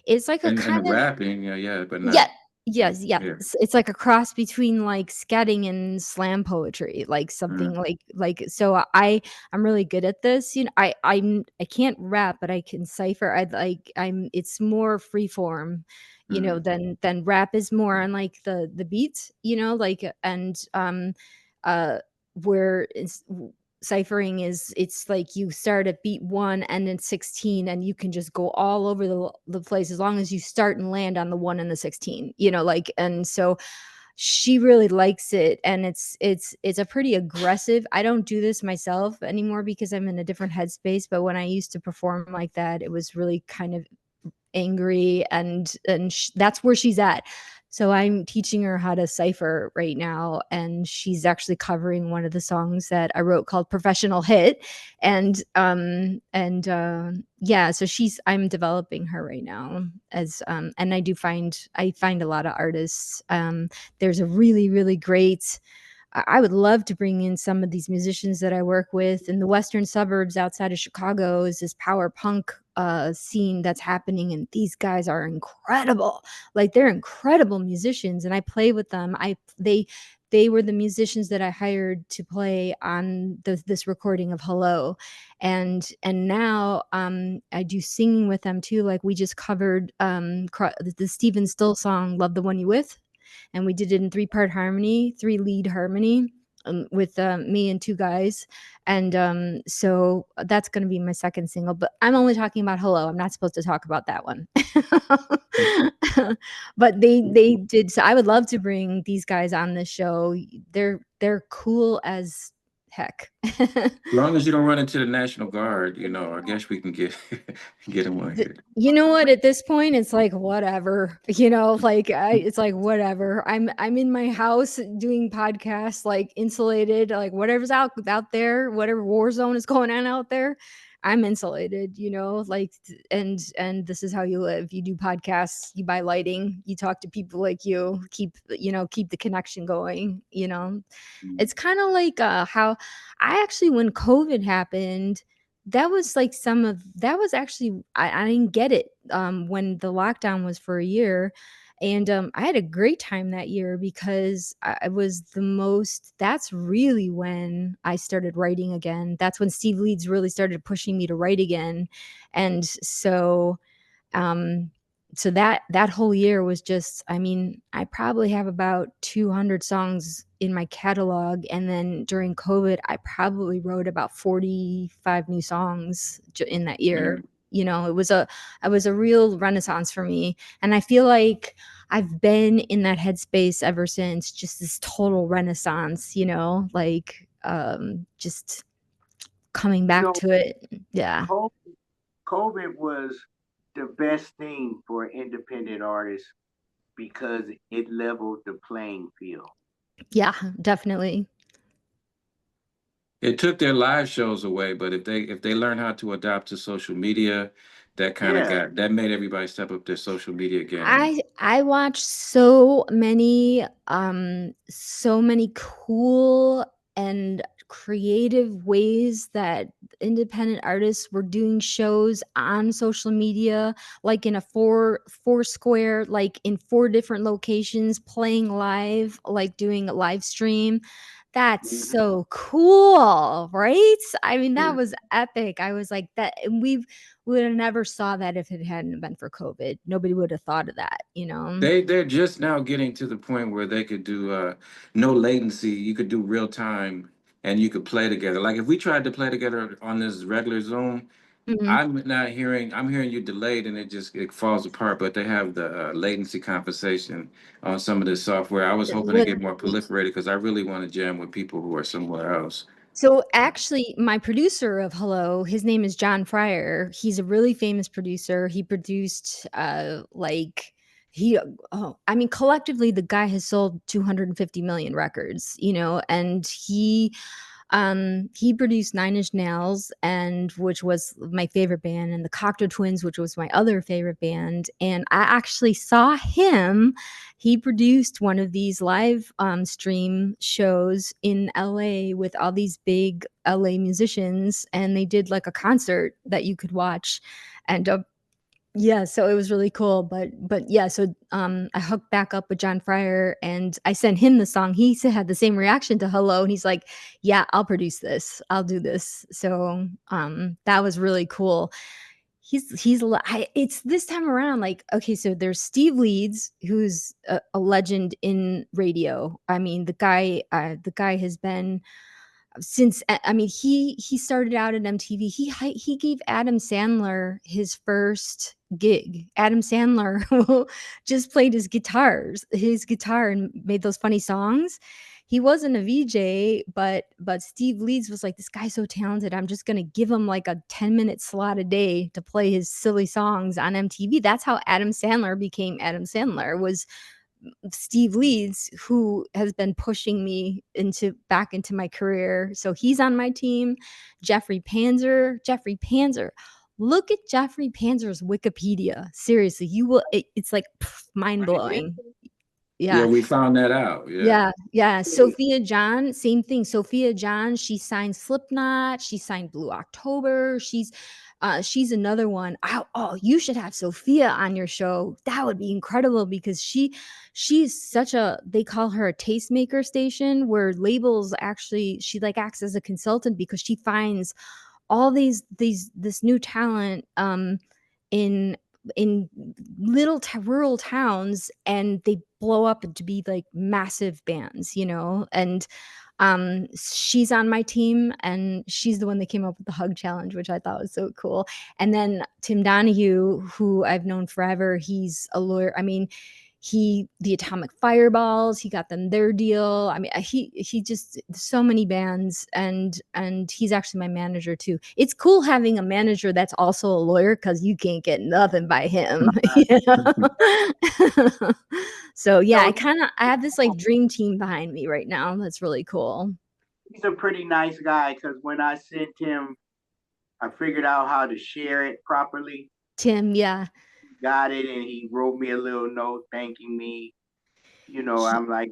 It's like a and kind the of rapping, yeah, but not yeah. Yes, yeah. yeah. It's like a cross between like scatting and slam poetry, like something like so I'm really good at this. I can't rap, but I can cipher. I'm it's more free form, than rap is more on like the beats, like and uh where it's ciphering is, it's like you start at beat 1 and then 16, and you can just go all over the place as long as you start and land on the 1 and the 16, like. And so she really likes it, and it's a pretty aggressive. I don't do this myself anymore because I'm in a different headspace, but when I used to perform like that, it was really kind of angry, and that's where she's at. So I'm teaching her how to cipher right now, and she's actually covering one of the songs that I wrote called Professional Hit. And yeah, so I'm developing her right now as and I find a lot of artists. There's a really, really great, I would love to bring in some of these musicians that I work with in the western suburbs outside of Chicago. Is this power punk scene that's happening, and these guys are incredible. Like, they're incredible musicians, and I play with them. They were the musicians that I hired to play on this recording of Hello, and now I do singing with them too. Like, we just covered the Stephen Still song "Love the One You With," and we did it in 3-part harmony, 3 lead harmony, with me and 2 guys. And so that's going to be my second single, but I'm only talking about Hello. I'm not supposed to talk about that one. But they did. So I would love to bring these guys on the show. They're cool as heck. As long as you don't run into the National Guard, I guess we can get them on here. You know what? At this point, it's like whatever. Like it's like whatever. I'm in my house doing podcasts, like insulated, like whatever's out there, whatever war zone is going on out there, I'm insulated. Like, and this is how you live. You do podcasts, you buy lighting, you talk to people like you, keep the connection going. It's kind of like how I actually, when COVID happened, that was like that was actually, I didn't get it when the lockdown was for a year. And I had a great time that year because I was that's really when I started writing again. That's when Steve Leeds really started pushing me to write again. And um so that whole year was just, I mean, I probably have about 200 songs in my catalog, and then during COVID I probably wrote about 45 new songs in that year. It was a real renaissance for me, and I feel like I've been in that headspace ever since. Just this total renaissance, like just coming back to it. Yeah. COVID was the best thing for independent artists because it leveled the playing field. Yeah, definitely. It took their live shows away, but if they learn how to adapt to social media, that kind of that made everybody step up their social media game. I watched so many cool and creative ways that independent artists were doing shows on social media, like in a four square, like in 4 different locations, playing live, like doing a live stream. That's so cool, right? I mean, that was epic. I was like, that, and we would have never saw that if it hadn't been for COVID. Nobody would have thought of that, They're just now getting to the point where they could do no latency. You could do real time, and you could play together. Like if we tried to play together on this regular Zoom, I'm hearing you delayed, and it falls apart. But they have the latency compensation on some of this software. I was hoping to get more proliferated because I really want to jam with people who are somewhere else. So actually, my producer of Hello, his name is John Fryer. He's a really famous producer. He produced I mean, collectively the guy has sold 250 million records, and he produced Nine Inch Nails, and which was my favorite band, and the Cocteau Twins, which was my other favorite band. And I actually saw him. He produced one of these live stream shows in LA with all these big LA musicians, and they did like a concert that you could watch. And yeah, so it was really cool. But yeah, so I hooked back up with John Fryer, and I sent him the song. He had the same reaction to Hello, and he's like, yeah, I'll produce this, I'll do this. So that was really cool. It's this time around, like, okay, so there's Steve Leeds, who's a legend in radio. I mean, the guy has been since I mean he started out at MTV. He gave Adam Sandler his first gig. Adam Sandler just played his guitar and made those funny songs. He wasn't a VJ, but Steve Leeds was like, this guy's so talented. I'm just gonna give him like a 10-minute slot a day to play his silly songs on MTV. That's how Adam Sandler became Adam Sandler, was Steve Leeds, who has been pushing me back into my career. So he's on my team. Jeffrey Panzer. Look at Jeffrey Panzer's Wikipedia. Seriously, you will. It's like mind blowing. Yeah, Yeah. we found that out. Yeah. Sophia John, same thing. Sophia John, she signed Slipknot. She signed Blue October. She's another one. Oh, you should have Sophia on your show. That would be incredible, because she's such a, they call her a tastemaker station, where labels actually, she like acts as a consultant, because she finds all this new talent in little rural towns, and they blow up to be like massive bands, and she's on my team, and she's the one that came up with the hug challenge, which I thought was so cool. And then Tim Donahue, who I've known forever, he's a lawyer. I mean, the Atomic Fireballs, he got them their deal. I mean, he just, so many bands, and he's actually my manager too. It's cool having a manager that's also a lawyer, because you can't get nothing by him. So yeah, I have this like dream team behind me right now. That's really cool. He's a pretty nice guy, because when I sent him, I figured out how to share it properly. Tim, yeah. Got it, and he wrote me a little note thanking me. I'm like,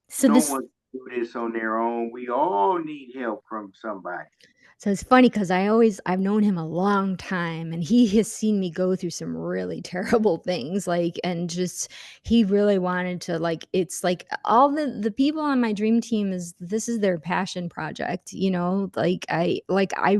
so no one can do this on their own. We all need help from somebody. So it's funny, because I've known him a long time, and he has seen me go through some really terrible things, and just, he really wanted to, it's like all the people on my dream team, this is their passion project, I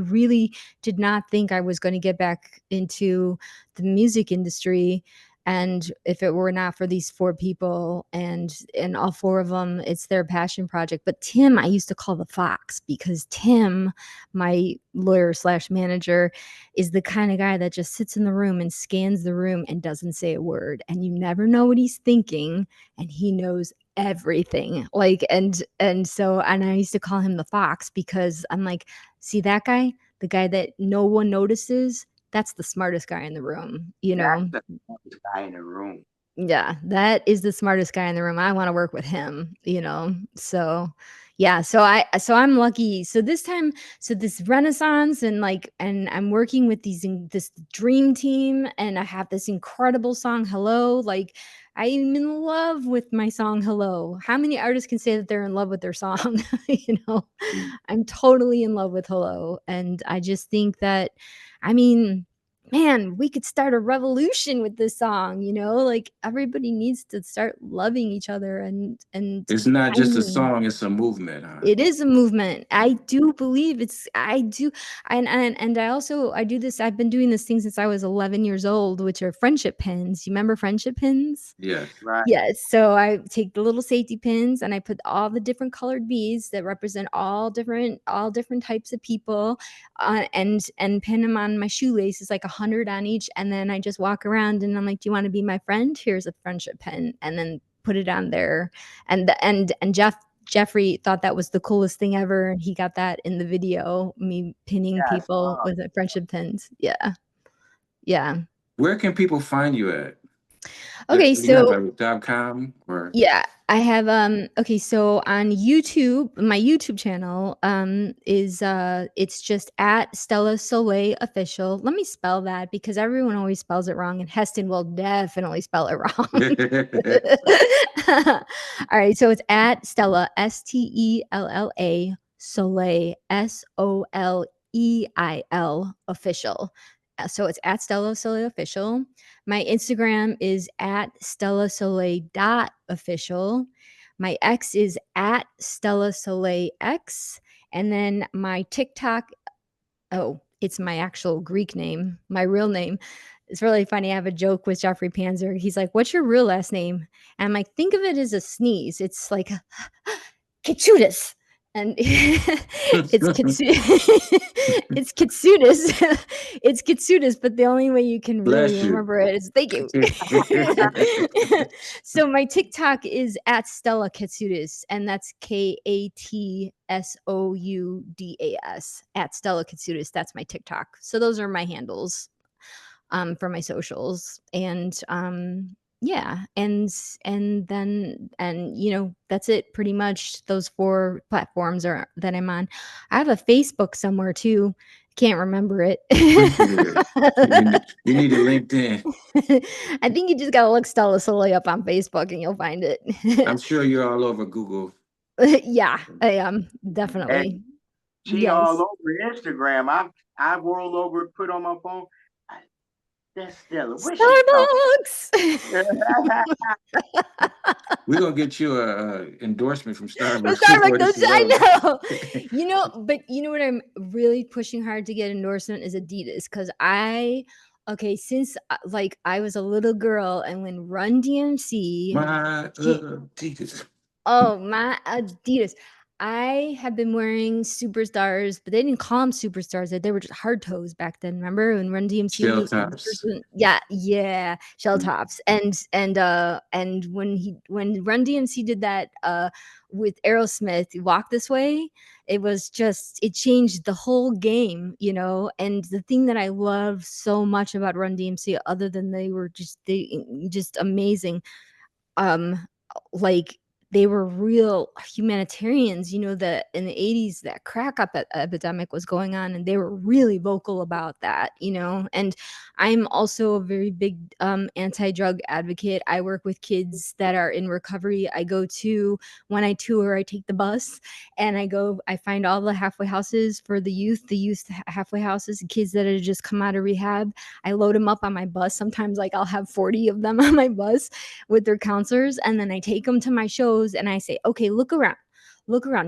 really did not think I was going to get back into the music industry. And if it were not for these 4 people, and all 4 of them, it's their passion project. But Tim, I used to call the Fox, because Tim, my lawyer / manager, is the kind of guy that just sits in the room and scans the room and doesn't say a word. And you never know what he's thinking, and he knows everything. And I used to call him the Fox, because I'm like, see that guy, the guy that no one notices? That's the smartest guy in the room, That's the smartest guy in the room. Yeah, that is the smartest guy in the room. I want to work with him, So yeah, so I'm lucky. So this Renaissance, and I'm working with this dream team, and I have this incredible song, Hello. I am in love with my song, Hello. How many artists can say that they're in love with their song? I'm totally in love with Hello. And I just think that, I mean, man, we could start a revolution with this song, everybody needs to start loving each other, and it's not just a song, it's a movement. It is a movement. I do believe I do. And I do this. I've been doing this thing since I was 11 years old, which are friendship pins. You remember friendship pins? Yes. Right. Yes. So I take the little safety pins, and I put all the different colored beads that represent all different types of people, and pin them on my shoelaces, like 100 on each. And then I just walk around, and I'm like, do you want to be my friend? Here's a friendship pin. And then put it on there. And Jeffrey thought that was the coolest thing ever, and he got that in the video, me pinning people with friendship pins. Yeah. Where can people find you at? Okay, so .com or yeah, I have okay, so on YouTube, my YouTube channel is it's just at Stella Soleil official. Let me spell that, because everyone always spells it wrong, and Heston will definitely spell it wrong. All right, so it's at Stella, Stella Soleil, Soleil official. So it's at Stella Soleil official. My Instagram is at Stella Soleil .official. My X is at Stella Soleil X. And then my TikTok, it's my actual Greek name, my real name. It's really funny. I have a joke with Jeffrey Panzer. He's like, what's your real last name? And I'm like, think of it as a sneeze. It's like, Kachutis. And it's it's Kitsutis. It's Kitsutis, but the only way you can really Bless you. remember it is thank you. So my TikTok is at Stella Kitsutis, and that's KATSOUDAS at Stella Kitsutis. That's my TikTok. So those are my handles for my socials. And yeah, and then you know, that's it pretty much. Those 4 platforms are that I'm on. I have a Facebook somewhere too. Can't remember it. You need a LinkedIn. I think you just gotta look Stella Soleil up on Facebook and you'll find it. I'm sure you're all over Google. Yeah, I am definitely. And she Yes. all over Instagram. I roll over, put on my phone. That's Stella. Where's she Starbucks. We're gonna get you a endorsement from Starbucks. Starbucks, I know. You know, but you know what I'm really pushing hard to get endorsement is Adidas, because since like I was a little girl and when Run DMC, My Adidas. oh my Adidas, I have been wearing Superstars, but they didn't call them Superstars. They were just hard toes back then. Remember when Run DMC Shell was tops. yeah, shell tops. And when Run DMC did that with Aerosmith, Walk This Way, it changed the whole game, you know. And the thing that I love so much about Run DMC, other than they were just amazing, like they were real humanitarians, you know, that in the 80s that crack up epidemic was going on, and they were really vocal about that, you know. And I'm also a very big anti-drug advocate. I work with kids that are in recovery. When I tour, I take the bus and I find all the halfway houses for the youth halfway houses, kids that have just come out of rehab. I load them up on my bus. Sometimes like I'll have 40 of them on my bus with their counselors, and then I take them to my shows and I say, okay, look around.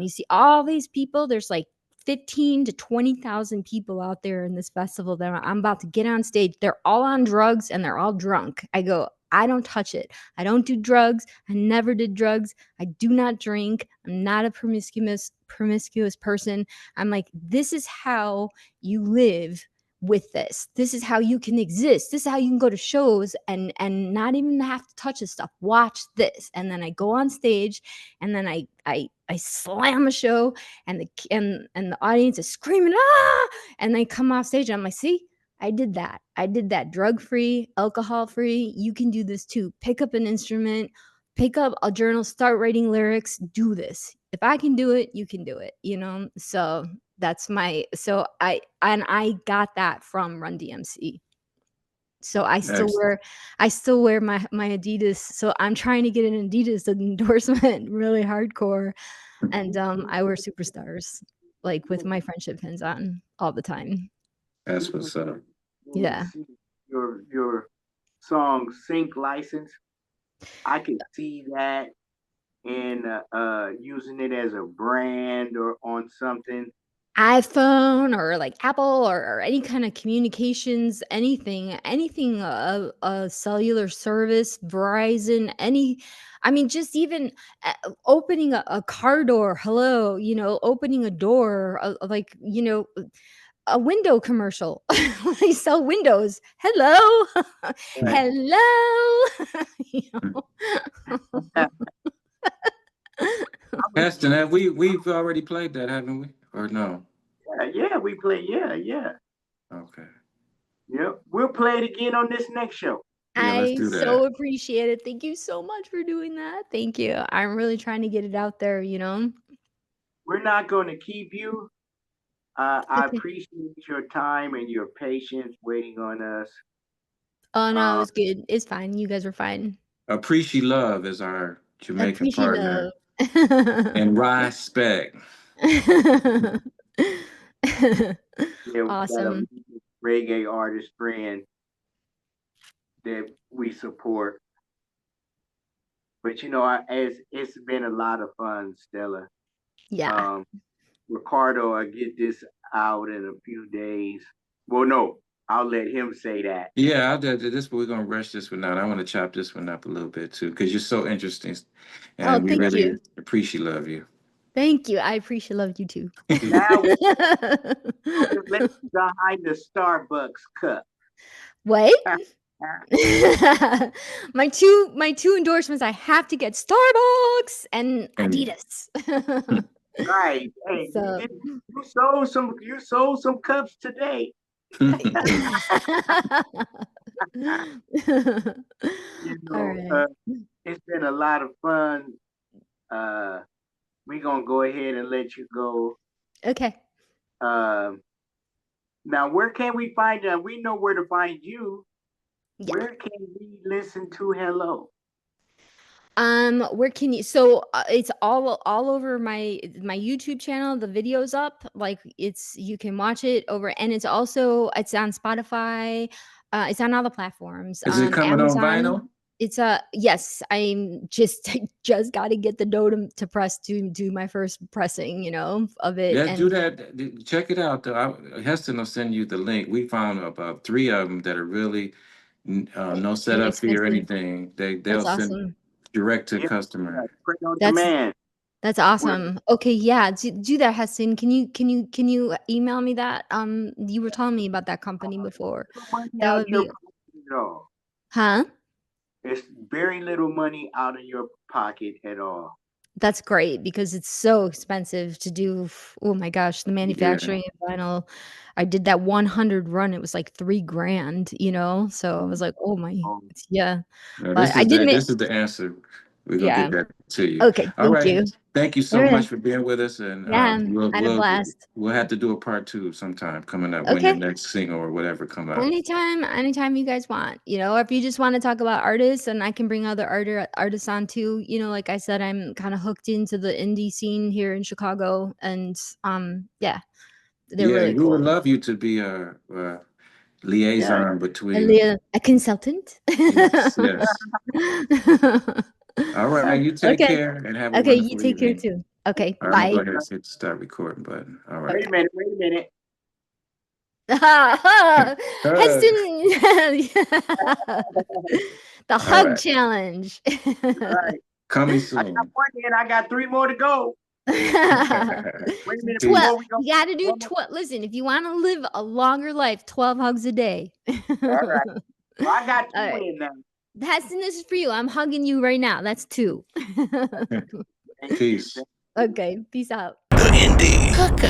You see all these people. There's like 15 to 20,000 people out there in this festival that I'm about to get on stage. They're all on drugs and they're all drunk. I go, I don't touch it. I don't do drugs. I never did drugs. I do not drink. I'm not a promiscuous person. I'm like, this is how you live with this. This is how you can exist. This is how you can go to shows and not even have to touch this stuff. Watch this. And then I go on stage and then I slam a show and the audience is screaming, ah, and they come off stage and I'm like, see, I did that drug-free, alcohol-free. You can do this too. Pick up an instrument, pick up a journal, start writing lyrics, do this. If I can do it, you can do it, you know? So I got that from Run DMC. So I still wear my Adidas. So I'm trying to get an Adidas endorsement really hardcore. And I wear Superstars like with my friendship pins on all the time. That's what's up. Yeah. Your song Sync License. I can see that in using it as a brand or on something. iPhone or like Apple or any kind of communications, anything, a cellular service, Verizon, just even opening a car door. Hello, you know, opening a door, like, you know, a window commercial. They sell windows. Hello, hello. You know? Pastor, we've already played that, haven't we? Or no? Yeah, we play. Yeah. Okay. Yep, we'll play it again on this next show. Yeah, let's I do that. so appreciate it. Thank you so much for doing that. Thank you. I'm really trying to get it out there, you know. We're not going to keep you. I appreciate your time and your patience waiting on us. Oh no, it's good. It's fine. You guys are fine. Appreciate Love is our Jamaican partner. Love. And respect. Yeah, Awesome. Reggae artist friend that we support. But you know, it's been a lot of fun, Stella. Yeah. Ricardo, I get this out in a few days. Well, no, I'll let him say that. Yeah, I'll do this, but we're gonna rush this one out. I want to chop this one up a little bit too, because you're so interesting, and we really appreciate you. Thank you. I appreciate love you too. Now let's behind the Starbucks cup. What? my two endorsements. I have to get Starbucks and Adidas. Right. Hey, So you sold some cups today. all You know, right. it's been a lot of fun. We're gonna go ahead and let you go. Okay. Now where can we find we know where to find you. Yeah. Where can we listen to Hello? Where can you? So it's all over my YouTube channel. The video's up. Like you can watch it over, and it's on Spotify. It's on all the platforms. Is it coming on vinyl? It's yes. I'm just got to get the dough to press to do my first pressing. Of it. Yeah, and do that. Check it out. Heston will send you the link. We found about 3 of them that are really no setup fee or inexpensive. anything. They'll That's send awesome. direct to Yeah, customer. print on That's demand. That's awesome. Okay, yeah, do that, Heston. Can you email me that? You were telling me about that company before. Little money That out would your be, pocket at all. huh? It's very little money out of your pocket at all. That's great because it's so expensive to do. Oh my gosh, the Yeah. manufacturing of vinyl. I did that 100 run. It was like $3,000. So I was like, oh my, Um, yeah. No, But I did this is the answer. We're gonna Yeah. get that to you. Okay, All thank right. you. Thank you All so right. much for being with us, and Yeah, I had a blast. we'll have to do a part 2 sometime coming up when your Okay. next single or whatever come out. Anytime you guys want, if you just want to talk about artists, and I can bring other artists on too. Like I said, I'm kind of hooked into the indie scene here in Chicago, and yeah, they're Yeah, really we would cool. love you to be a liaison between. A consultant. Yes, yes. All right, you take Okay. care and have a Okay, you wonderful take care evening. too. Okay, I'm gonna go bye. ahead and hit the start recording button. All Wait right. a minute. Wait a minute. Heston, the All hug right. challenge. All right. Coming I got soon. one in. I got 3 more to go. Wait a minute Peace. before we go. You got to do One more. 12. Listen, if you want to live a longer life, 12 hugs a day. All right. Well, I got 2 All right. in now. Heston, this is for you. I'm hugging you right now. That's 2. Thank you. Peace. Okay, peace out. The Indy Hookup